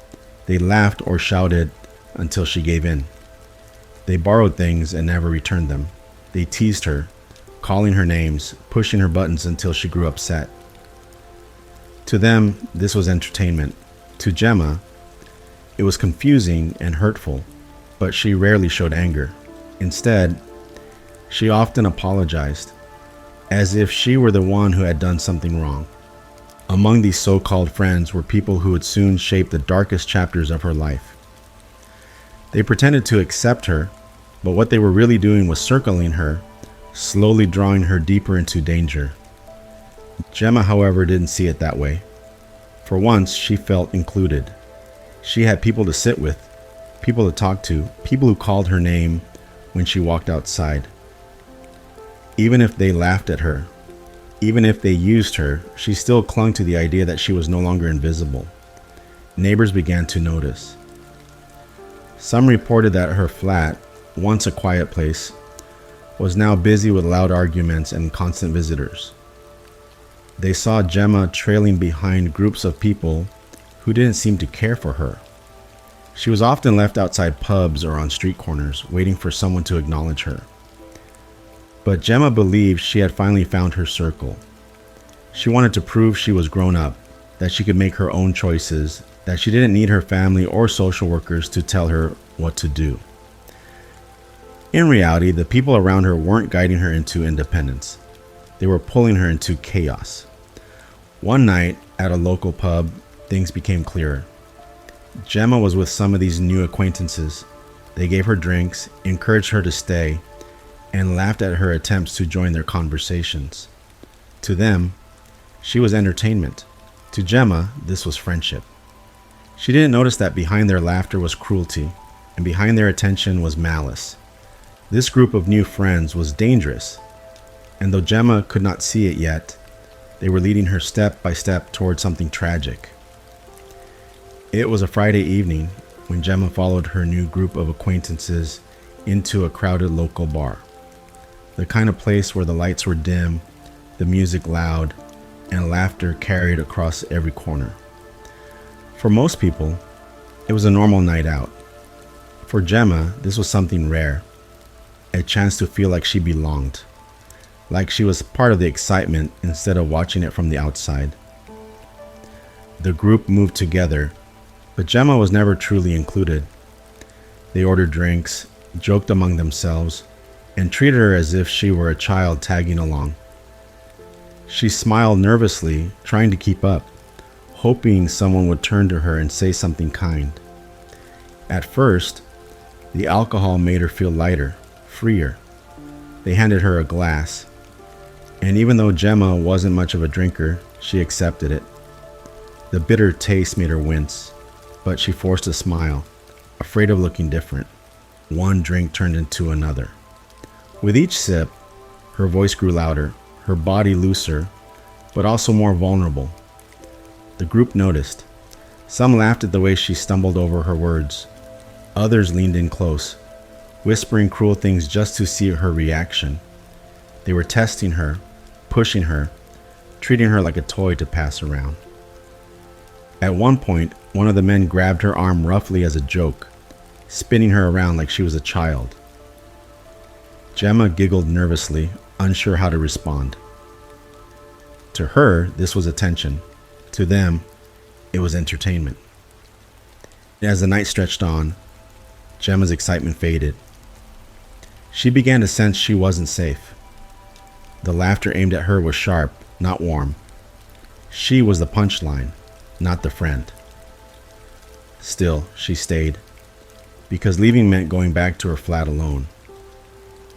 they laughed or shouted until she gave in. They borrowed things and never returned them. They teased her, calling her names, pushing her buttons until she grew upset. To them, this was entertainment. To Gemma, it was confusing and hurtful, but she rarely showed anger. Instead, she often apologized, as if she were the one who had done something wrong. Among these so-called friends were people who would soon shape the darkest chapters of her life. They pretended to accept her, but what they were really doing was circling her, slowly drawing her deeper into danger. Gemma, however, didn't see it that way. For once, she felt included. She had people to sit with, people to talk to, people who called her name when she walked outside. Even if they laughed at her, even if they used her, she still clung to the idea that she was no longer invisible. Neighbors began to notice. Some reported that her flat, once a quiet place, was now busy with loud arguments and constant visitors. They saw Gemma trailing behind groups of people who didn't seem to care for her. She was often left outside pubs or on street corners, waiting for someone to acknowledge her. But Gemma believed she had finally found her circle. She wanted to prove she was grown up, that she could make her own choices, that she didn't need her family or social workers to tell her what to do. In reality, the people around her weren't guiding her into independence. They were pulling her into chaos. One night at a local pub, things became clearer. Gemma was with some of these new acquaintances. They gave her drinks, encouraged her to stay, and laughed at her attempts to join their conversations. To them, she was entertainment. To Gemma, this was friendship. She didn't notice that behind their laughter was cruelty, and behind their attention was malice. This group of new friends was dangerous, and though Gemma could not see it yet, they were leading her step by step toward something tragic. It was a Friday evening when Gemma followed her new group of acquaintances into a crowded local bar. The kind of place where the lights were dim, the music loud, and laughter carried across every corner. For most people, it was a normal night out. For Gemma, this was something rare, a chance to feel like she belonged, like she was part of the excitement instead of watching it from the outside. The group moved together, but Gemma was never truly included. They ordered drinks, joked among themselves, and treated her as if she were a child tagging along. She smiled nervously, trying to keep up, hoping someone would turn to her and say something kind. At first, the alcohol made her feel lighter, freer. They handed her a glass, and even though Gemma wasn't much of a drinker, she accepted it. The bitter taste made her wince, but she forced a smile, afraid of looking different. One drink turned into another. With each sip, her voice grew louder, her body looser, but also more vulnerable. The group noticed. Some laughed at the way she stumbled over her words. Others leaned in close, whispering cruel things just to see her reaction. They were testing her, pushing her, treating her like a toy to pass around. At one point, one of the men grabbed her arm roughly as a joke, spinning her around like she was a child. Gemma giggled nervously, unsure how to respond. To her, this was attention. To them, it was entertainment. As the night stretched on, Gemma's excitement faded. She began to sense she wasn't safe. The laughter aimed at her was sharp, not warm. She was the punchline, not the friend. Still, she stayed, because leaving meant going back to her flat alone.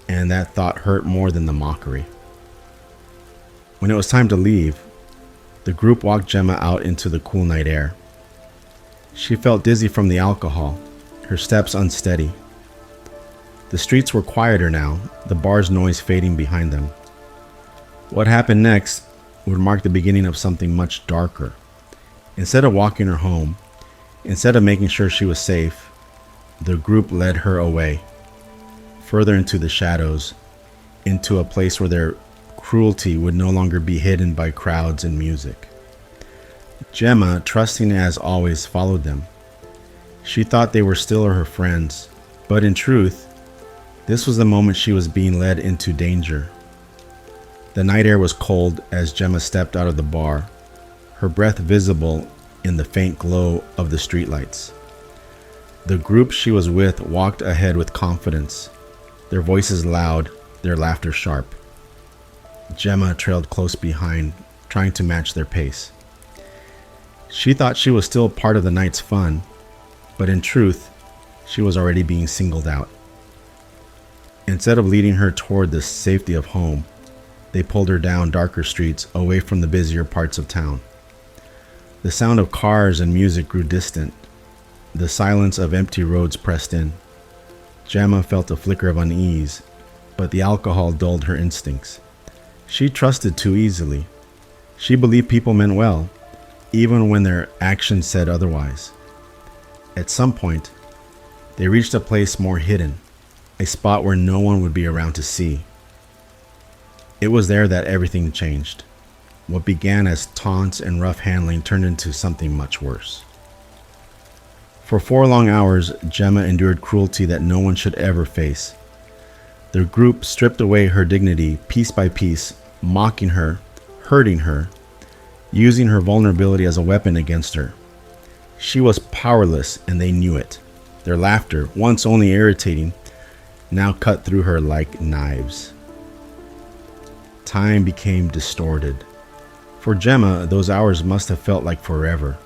And that thought hurt more than the mockery. When it was time to leave, the group walked Gemma out into the cool night air. She felt dizzy from the alcohol, her steps unsteady. The streets were quieter now, the bar's noise fading behind them. What happened next would mark the beginning of something much darker. Instead of walking her home, instead of making sure she was safe, the group led her away, further into the shadows, into a place where their cruelty would no longer be hidden by crowds and music. Gemma, trusting as always, followed them. She thought they were still her friends, but in truth, this was the moment she was being led into danger. The night air was cold as Gemma stepped out of the bar, her breath visible in the faint glow of the streetlights. The group she was with walked ahead with confidence, their voices loud, their laughter sharp. Gemma trailed close behind, trying to match their pace. She thought she was still part of the night's fun, but in truth, she was already being singled out. Instead of leading her toward the safety of home, they pulled her down darker streets away from the busier parts of town. The sound of cars and music grew distant. The silence of empty roads pressed in. Gemma felt a flicker of unease, but the alcohol dulled her instincts. She trusted too easily. She believed people meant well, even when their actions said otherwise. At some point, they reached a place more hidden, a spot where no one would be around to see. It was there that everything changed. What began as taunts and rough handling turned into something much worse. For 4 long hours, Gemma endured cruelty that no one should ever face. The group stripped away her dignity piece by piece, mocking her, hurting her, using her vulnerability as a weapon against her. She was powerless, and they knew it. Their laughter, once only irritating, now cut through her like knives. Time became distorted. For Gemma, those hours must have felt like forever.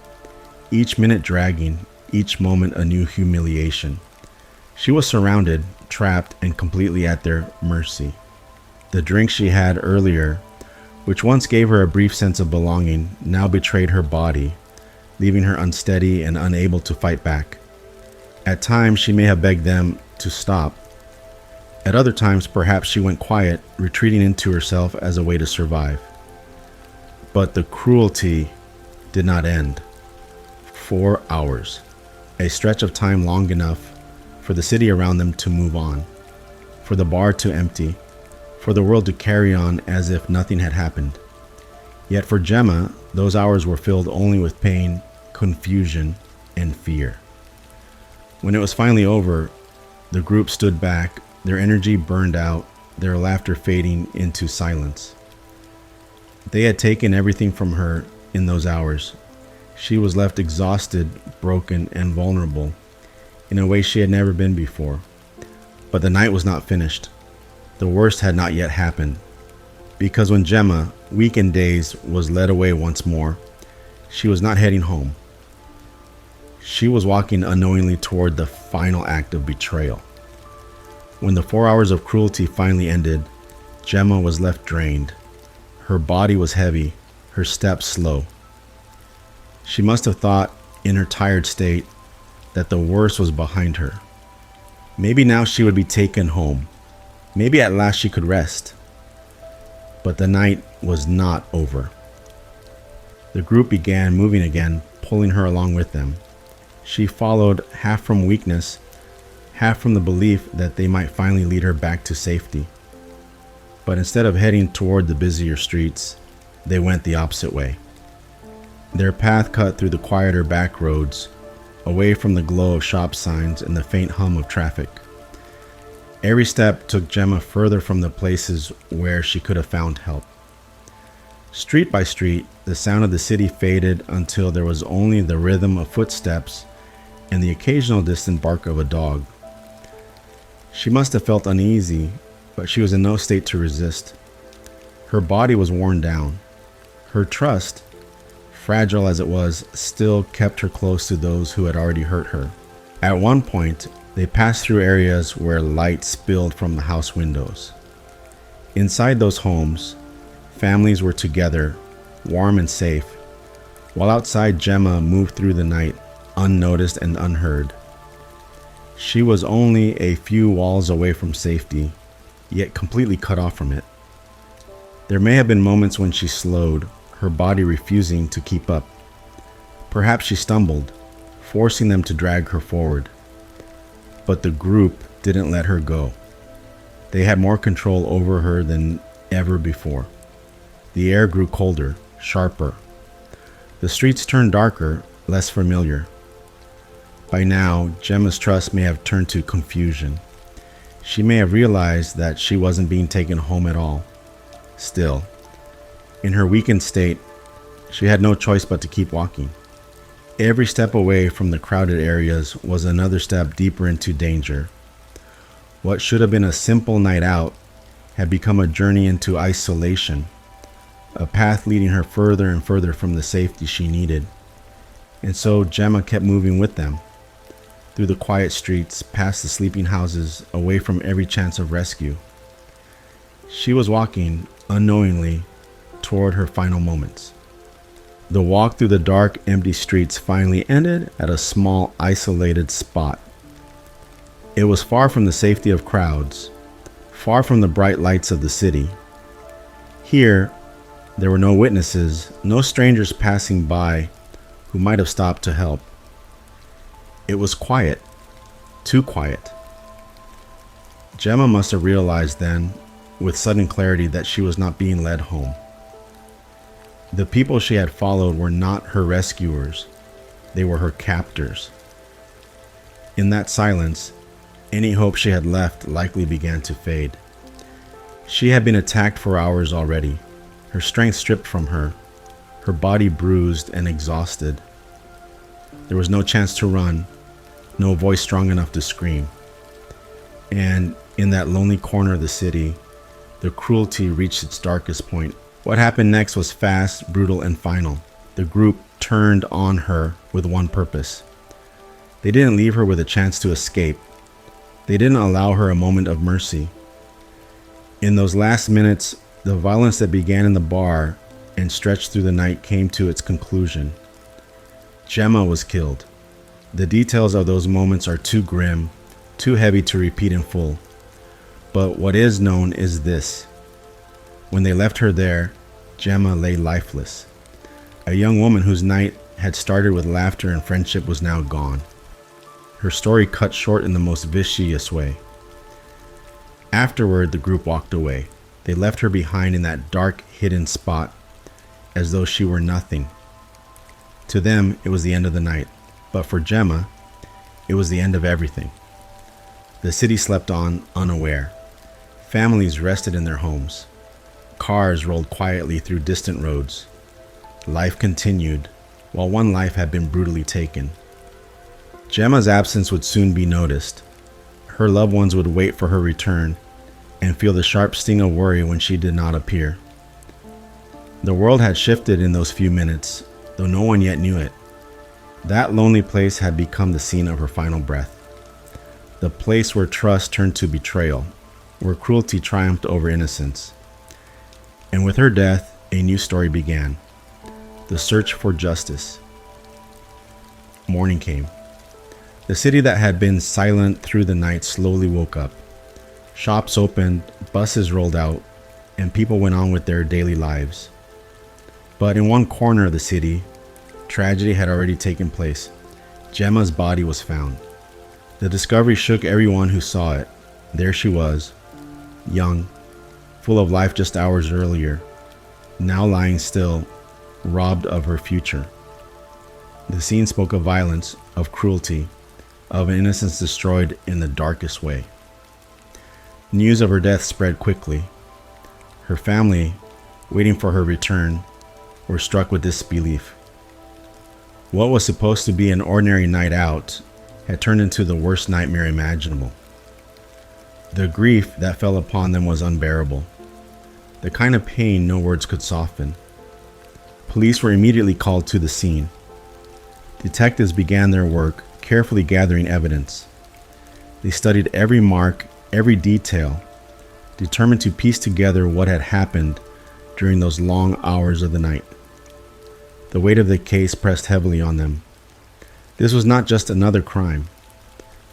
Each minute dragging, each moment a new humiliation. She was surrounded, trapped, and completely at their mercy. The drink she had earlier, which once gave her a brief sense of belonging, now betrayed her body, leaving her unsteady and unable to fight back. At times, she may have begged them to stop. At other times, perhaps she went quiet, retreating into herself as a way to survive. But the cruelty did not end. 4 hours, a stretch of time long enough for the city around them to move on, for the bar to empty, for the world to carry on as if nothing had happened. Yet for Gemma, those hours were filled only with pain, confusion, and fear. When it was finally over, the group stood back, their energy burned out, their laughter fading into silence. They had taken everything from her in those hours. She was left exhausted, broken, and vulnerable in a way she had never been before. But the night was not finished. The worst had not yet happened. Because when Gemma, weak in days, was led away once more, she was not heading home. She was walking unknowingly toward the final act of betrayal. When the 4 hours of cruelty finally ended, Gemma was left drained. Her body was heavy, her steps slow. She must have thought, in her tired state, that the worst was behind her. Maybe now she would be taken home. Maybe at last she could rest. But the night was not over. The group began moving again, pulling her along with them. She followed, half from weakness, half from the belief that they might finally lead her back to safety. But instead of heading toward the busier streets, they went the opposite way. Their path cut through the quieter back roads, away from the glow of shop signs and the faint hum of traffic. Every step took Gemma further from the places where she could have found help. Street by street, the sound of the city faded until there was only the rhythm of footsteps and the occasional distant bark of a dog. She must have felt uneasy, but she was in no state to resist. Her body was worn down. Her trust, fragile as it was, still kept her close to those who had already hurt her. At one point, they passed through areas where light spilled from the house windows. Inside those homes, families were together, warm and safe, while outside Gemma moved through the night, unnoticed and unheard. She was only a few walls away from safety, yet completely cut off from it. There may have been moments when she slowed, her body refusing to keep up. Perhaps she stumbled, forcing them to drag her forward. But the group didn't let her go. They had more control over her than ever before. The air grew colder, sharper. The streets turned darker, less familiar. By now, Gemma's trust may have turned to confusion. She may have realized that she wasn't being taken home at all. Still, in her weakened state, she had no choice but to keep walking. Every step away from the crowded areas was another step deeper into danger. What should have been a simple night out had become a journey into isolation, a path leading her further and further from the safety she needed. And so Gemma kept moving with them, through the quiet streets, past the sleeping houses, away from every chance of rescue. She was walking, unknowingly, toward her final moments. The walk through the dark, empty streets finally ended at a small, isolated spot. It was far from the safety of crowds, far from the bright lights of the city. Here, there were no witnesses, no strangers passing by who might have stopped to help. It was quiet, too quiet. Gemma must have realized then, with sudden clarity, that she was not being led home. The people she had followed were not her rescuers. They were her captors. In that silence, any hope she had left likely began to fade. She had been attacked for hours already, her strength stripped from her, her body bruised and exhausted. There was no chance to run, no voice strong enough to scream. And in that lonely corner of the city, the cruelty reached its darkest point. What happened next was fast, brutal, and final. The group turned on her with one purpose. They didn't leave her with a chance to escape. They didn't allow her a moment of mercy. In those last minutes, the violence that began in the bar and stretched through the night came to its conclusion. Gemma was killed. The details of those moments are too grim, too heavy to repeat in full. But what is known is this. When they left her there, Gemma lay lifeless. A young woman whose night had started with laughter and friendship was now gone. Her story cut short in the most vicious way. Afterward, the group walked away. They left her behind in that dark, hidden spot, as though she were nothing. To them, it was the end of the night, but for Gemma, it was the end of everything. The city slept on, unaware. Families rested in their homes. Cars rolled quietly through distant roads. Life continued, while one life had been brutally taken. Gemma's absence would soon be noticed. Her loved ones would wait for her return and feel the sharp sting of worry when she did not appear. The world had shifted in those few minutes, though no one yet knew it. That lonely place had become the scene of her final breath. The place where trust turned to betrayal, where cruelty triumphed over innocence. And with her death, a new story began. The search for justice. Morning came. The city that had been silent through the night slowly woke up. Shops opened, buses rolled out, and people went on with their daily lives. But in one corner of the city, tragedy had already taken place. Gemma's body was found. The discovery shook everyone who saw it. There she was, young, full of life just hours earlier, now lying still, robbed of her future. The scene spoke of violence, of cruelty, of an innocence destroyed in the darkest way. News of her death spread quickly. Her family, waiting for her return, were struck with disbelief. What was supposed to be an ordinary night out had turned into the worst nightmare imaginable. The grief that fell upon them was unbearable, the kind of pain no words could soften. Police were immediately called to the scene. Detectives began their work, carefully gathering evidence. They studied every mark, every detail, determined to piece together what had happened during those long hours of the night. The weight of the case pressed heavily on them. This was not just another crime.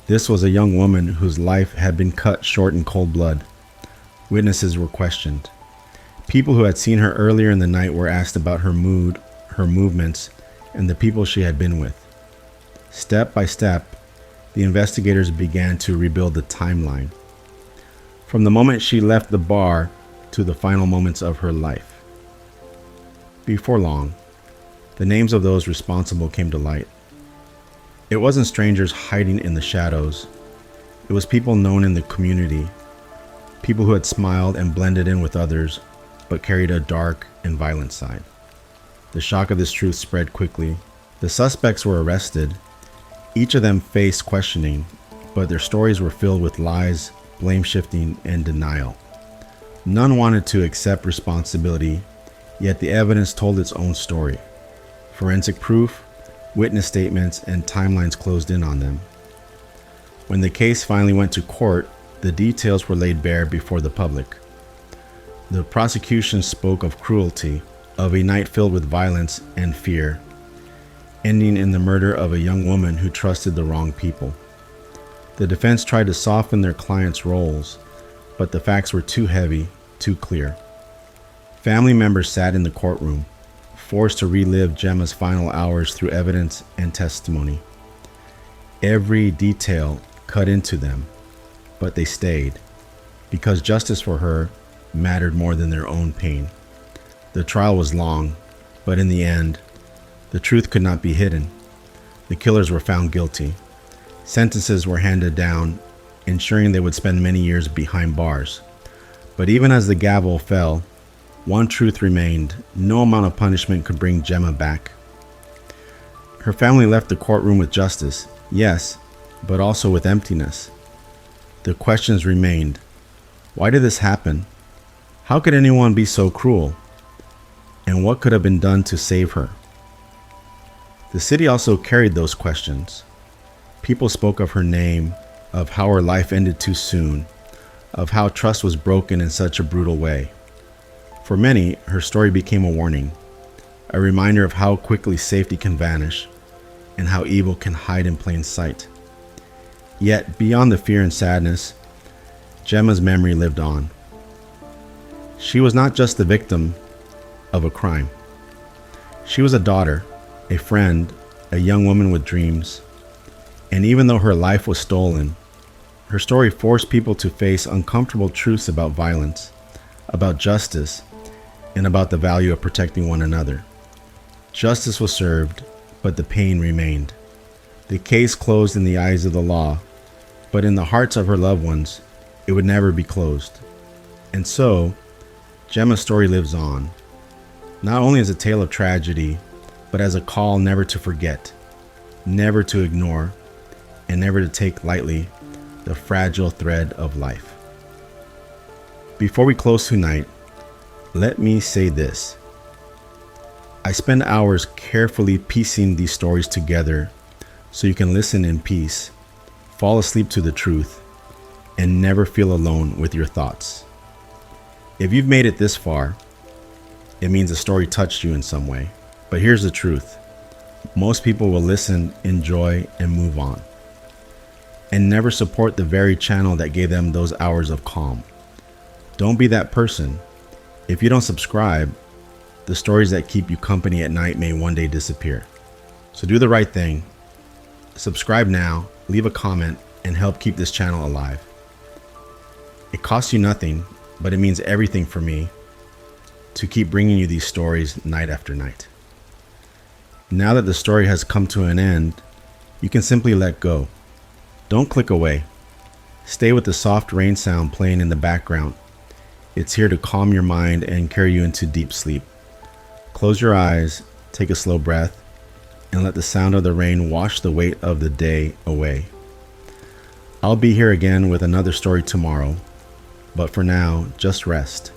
This was a young woman whose life had been cut short in cold blood. Witnesses were questioned. People who had seen her earlier in the night were asked about her mood, her movements, and the people she had been with. Step by step, the investigators began to rebuild the timeline. From the moment she left the bar to the final moments of her life. Before long, the names of those responsible came to light. It wasn't strangers hiding in the shadows. It was people known in the community, people who had smiled and blended in with others, but carried a dark and violent side. The shock of this truth spread quickly. The suspects were arrested. Each of them faced questioning, but their stories were filled with lies, blame shifting, and denial. None wanted to accept responsibility, yet the evidence told its own story. Forensic proof, witness statements, and timelines closed in on them. When the case finally went to court, the details were laid bare before the public. The prosecution spoke of cruelty, of a night filled with violence and fear, ending in the murder of a young woman who trusted the wrong people. The defense tried to soften their clients' roles, but the facts were too heavy, too clear. Family members sat in the courtroom, forced to relive Gemma's final hours through evidence and testimony. Every detail cut into them, but they stayed, because justice for her mattered more than their own pain. The trial was long, but in the end, the truth could not be hidden. The killers were found guilty. Sentences were handed down, ensuring they would spend many years behind bars. But even as the gavel fell, one truth remained: no amount of punishment could bring Gemma back. Her family left the courtroom with justice, yes, but also with emptiness. The questions remained. Why did this happen? How could anyone be so cruel? And what could have been done to save her? The city also carried those questions. People spoke of her name, of how her life ended too soon, of how trust was broken in such a brutal way. For many, her story became a warning, a reminder of how quickly safety can vanish and how evil can hide in plain sight. Yet, beyond the fear and sadness, Gemma's memory lived on. She was not just the victim of a crime. She was a daughter, a friend, a young woman with dreams. And even though her life was stolen, her story forced people to face uncomfortable truths about violence, about justice, and about the value of protecting one another. Justice was served, but the pain remained. The case closed in the eyes of the law, but in the hearts of her loved ones, it would never be closed. And so, Gemma's story lives on, not only as a tale of tragedy, but as a call never to forget, never to ignore, and never to take lightly the fragile thread of life. Before we close tonight, let me say this. I spend hours carefully piecing these stories together so you can listen in peace, fall asleep to the truth, and never feel alone with your thoughts. If you've made it this far, it means the story touched you in some way. But here's the truth. Most people will listen, enjoy, and move on, and never support the very channel that gave them those hours of calm. Don't be that person. If you don't subscribe, the stories that keep you company at night may one day disappear. So do the right thing. Subscribe now, leave a comment, and help keep this channel alive. It costs you nothing, but it means everything for me to keep bringing you these stories night after night. Now that the story has come to an end, you can simply let go. Don't click away. Stay with the soft rain sound playing in the background. It's here to calm your mind and carry you into deep sleep. Close your eyes, take a slow breath, and let the sound of the rain wash the weight of the day away. I'll be here again with another story tomorrow, but for now, just rest.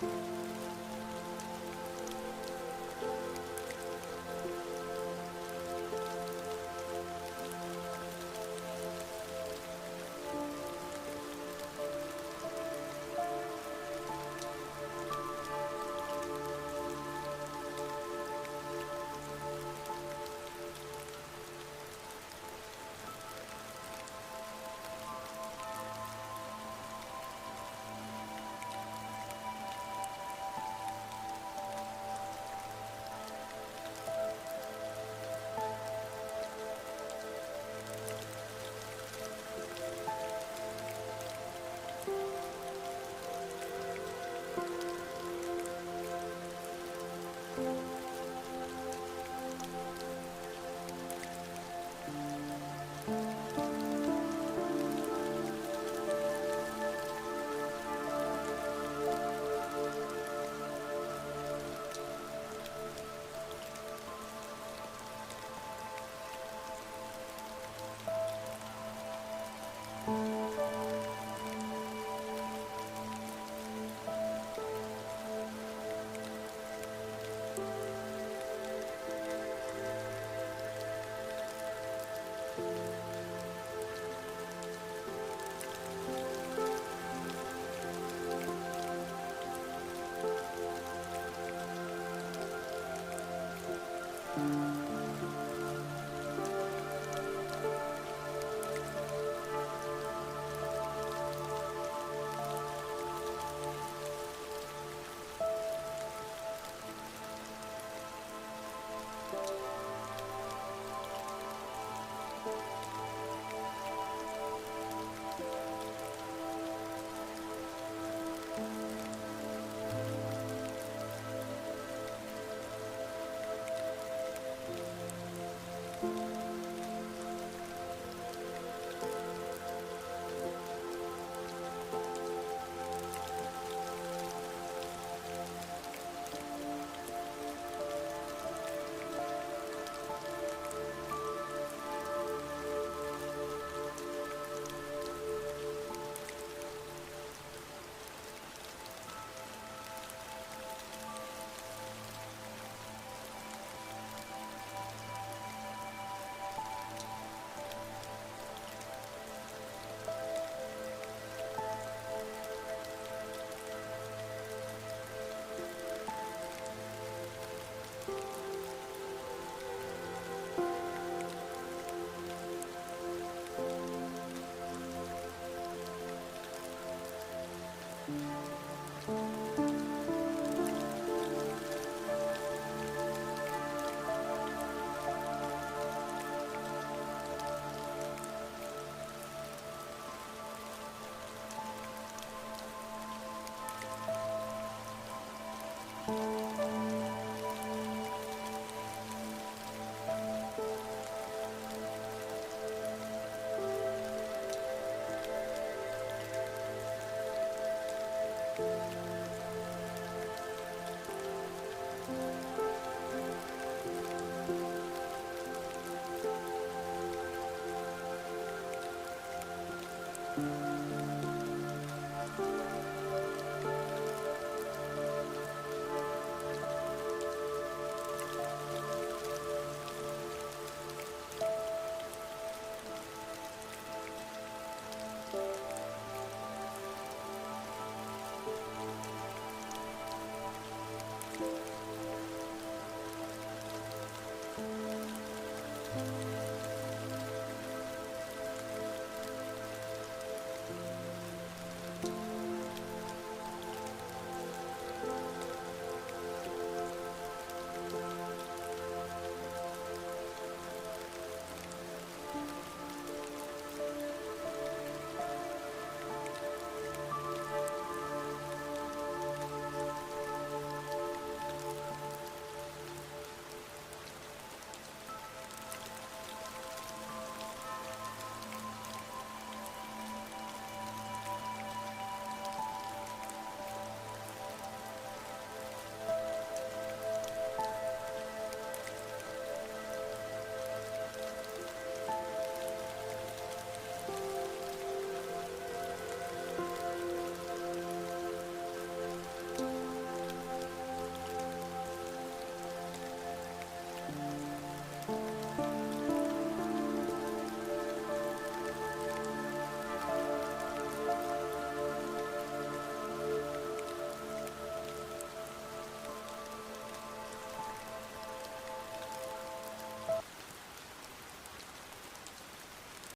you.